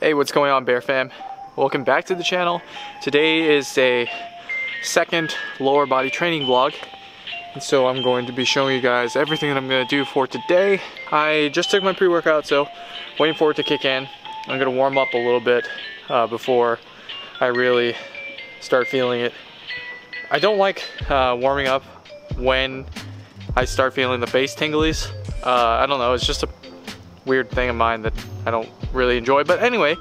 Hey, what's going on, Bear Fam? Welcome back to the channel. Today is a second lower body training vlog, and so I'm going to be showing you guys everything that I'm going to do for today. I just took my pre-workout, so waiting for it to kick in. I'm going to warm up a little bit before I really start feeling it. I don't like warming up when I start feeling the face tinglies. I don't know, it's just a weird thing of mine that I don't really enjoy. But anyway,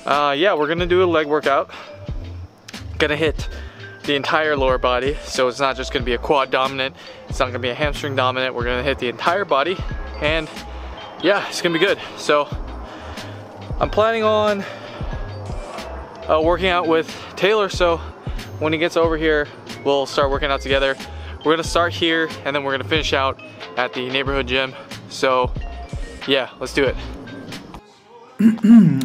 yeah, we're gonna do a leg workout. Gonna hit the entire lower body, so it's not just gonna be a quad dominant, it's not gonna be a hamstring dominant. We're gonna hit the entire body, and yeah, it's gonna be good. So I'm planning on working out with Taylor, so when he gets over here we'll start working out together. We're gonna start here and then we're gonna finish out at the neighborhood gym. So yeah, let's do it.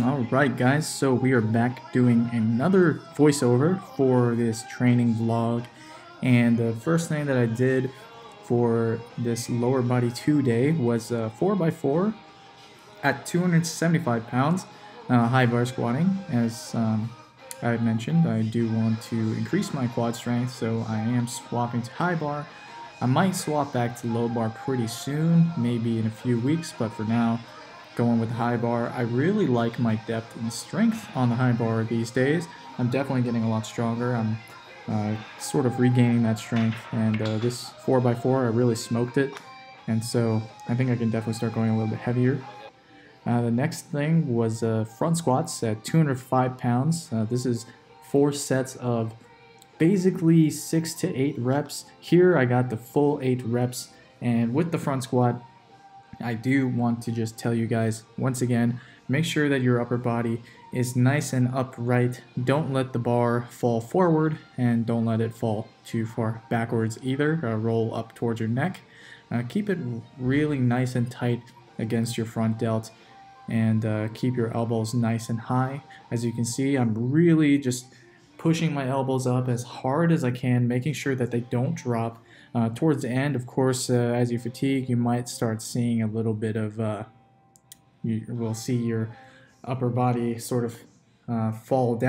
Alright guys, so we are back doing another voiceover for this training vlog, and the first thing that I did for this lower body 2 day was 4x4 at 275 pounds high bar squatting. As I mentioned, I do want to increase my quad strength, so I am swapping to high bar. I might swap back to low bar pretty soon, maybe in a few weeks, but for now, going with high bar. I really like my depth and strength on the high bar these days. I'm definitely getting a lot stronger. I'm sort of regaining that strength, and this 4x4, I really smoked it, and so I think I can definitely start going a little bit heavier. The next thing was front squats at 205 pounds. This is 4 sets of basically 6 to 8 reps. Here I got the full 8 reps, and with the front squat, I do want to just tell you guys once again, make sure that your upper body is nice and upright. Don't let the bar fall forward, and don't let it fall too far backwards either. Roll up towards your neck. Keep it really nice and tight against your front delt, and keep your elbows nice and high. As you can see, I'm really just pushing my elbows up as hard as I can, making sure that they don't drop. Towards the end, of course, as you fatigue, you might start seeing a little bit of, you will see your upper body sort of fall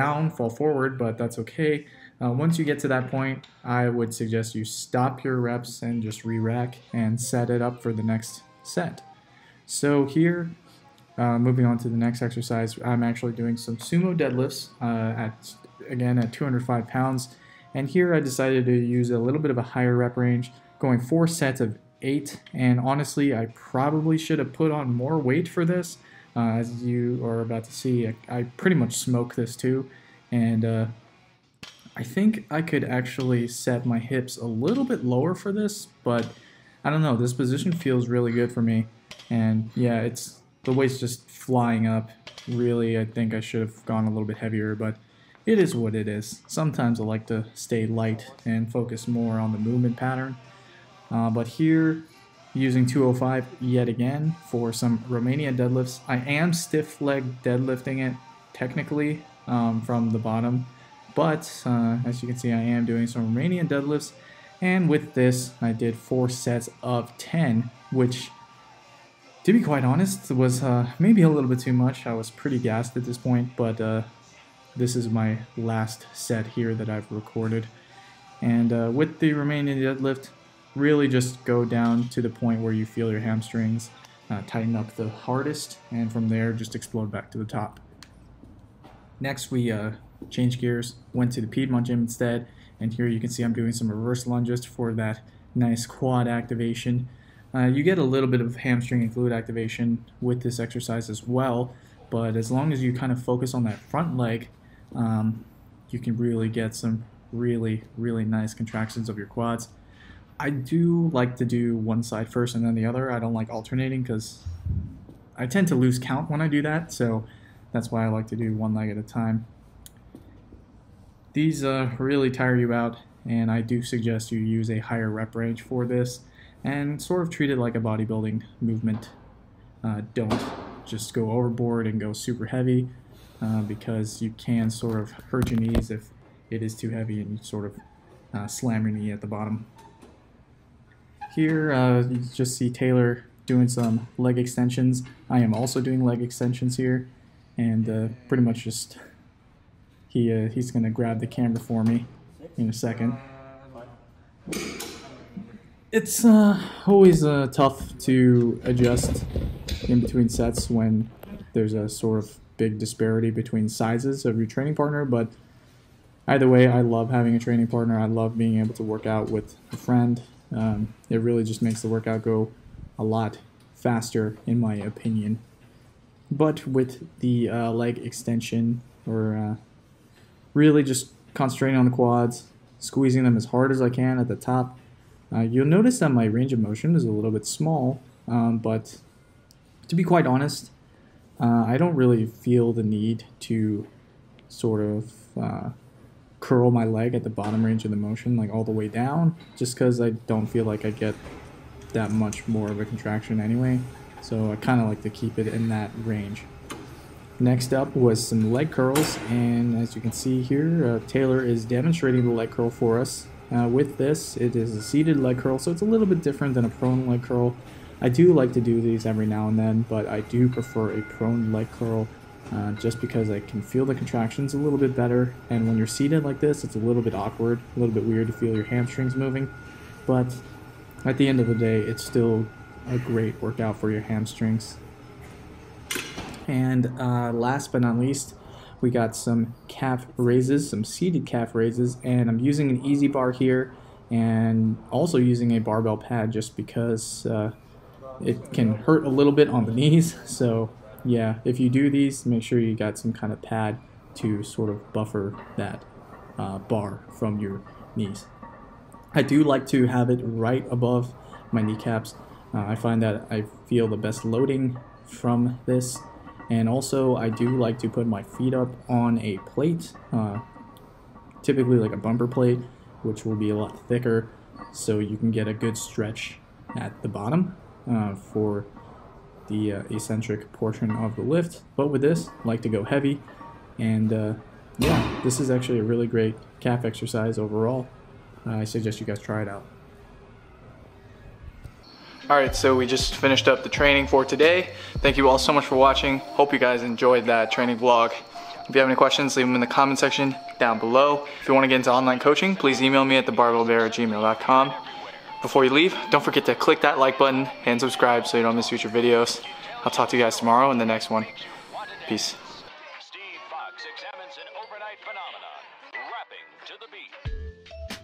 forward, but that's okay. Once you get to that point, I would suggest you stop your reps and just re-rack and set it up for the next set. So here, moving on to the next exercise, I'm actually doing some sumo deadlifts again at 205 pounds. And here I decided to use a little bit of a higher rep range, going 4 sets of 8. And honestly, I probably should have put on more weight for this. As you are about to see, I pretty much smoke this too. And I think I could actually set my hips a little bit lower for this, but I don't know, this position feels really good for me. And yeah, the weight's just flying up. Really, I think I should have gone a little bit heavier, but it is what it is. Sometimes I like to stay light and focus more on the movement pattern. But here, using 205 yet again for some Romanian deadlifts. I am stiff leg deadlifting it technically from the bottom, but as you can see, I am doing some Romanian deadlifts. And with this, I did 4 sets of 10, which, to be quite honest, was maybe a little bit too much. I was pretty gassed at this point, but this is my last set here that I've recorded. And with the Romanian deadlift, really just go down to the point where you feel your hamstrings, tighten up the hardest, and from there just explode back to the top. Next we changed gears, went to the Piedmont gym instead, and here you can see I'm doing some reverse lunges for that nice quad activation. You get a little bit of hamstring and glute activation with this exercise as well, but as long as you kind of focus on that front leg, you can really get some really nice contractions of your quads. I do like to do one side first and then the other. I don't like alternating because I tend to lose count when I do that, so that's why I like to do one leg at a time. These really tire you out, and I do suggest you use a higher rep range for this and sort of treat it like a bodybuilding movement. Don't just go overboard and go super heavy, because you can sort of hurt your knees if it is too heavy and you sort of slam your knee at the bottom. Here you just see Taylor doing some leg extensions. I am also doing leg extensions here, and pretty much just he's gonna grab the camera for me in a second. It's always tough to adjust in between sets when there's a sort of big disparity between sizes of your training partner, but either way, I love having a training partner. I love being able to work out with a friend. It really just makes the workout go a lot faster, in my opinion. But with the leg extension, or really just concentrating on the quads, squeezing them as hard as I can at the top, you'll notice that my range of motion is a little bit small, but to be quite honest, I don't really feel the need to sort of curl my leg at the bottom range of the motion, like all the way down, just because I don't feel like I get that much more of a contraction anyway. So I kind of like to keep it in that range. Next up was some leg curls, and as you can see here, Taylor is demonstrating the leg curl for us. With this, it is a seated leg curl, so it's a little bit different than a prone leg curl. I do like to do these every now and then, but I do prefer a prone leg curl just because I can feel the contractions a little bit better. And when you're seated like this, it's a little bit awkward, a little bit weird to feel your hamstrings moving. But at the end of the day, it's still a great workout for your hamstrings. And last but not least, we got some calf raises, some seated calf raises, and I'm using an easy bar here and also using a barbell pad just because it can hurt a little bit on the knees. So yeah, if you do these, make sure you got some kind of pad to sort of buffer that bar from your knees. I do like to have it right above my kneecaps. I find that I feel the best loading from this. And also, I do like to put my feet up on a plate, typically like a bumper plate, which will be a lot thicker, so you can get a good stretch at the bottom for the eccentric portion of the lift. But with this, I like to go heavy, and yeah, this is actually a really great calf exercise overall. I suggest you guys try it out. Alright, so we just finished up the training for today. Thank you all so much for watching. Hope you guys enjoyed that training vlog. If you have any questions, leave them in the comment section down below. If you want to get into online coaching, please email me at thebarbellbear@gmail.com. Before you leave, don't forget to click that like button and subscribe so you don't miss future videos. I'll talk to you guys tomorrow in the next one. Peace. Steve Fox examines an overnight phenomenon, rapping to the beat.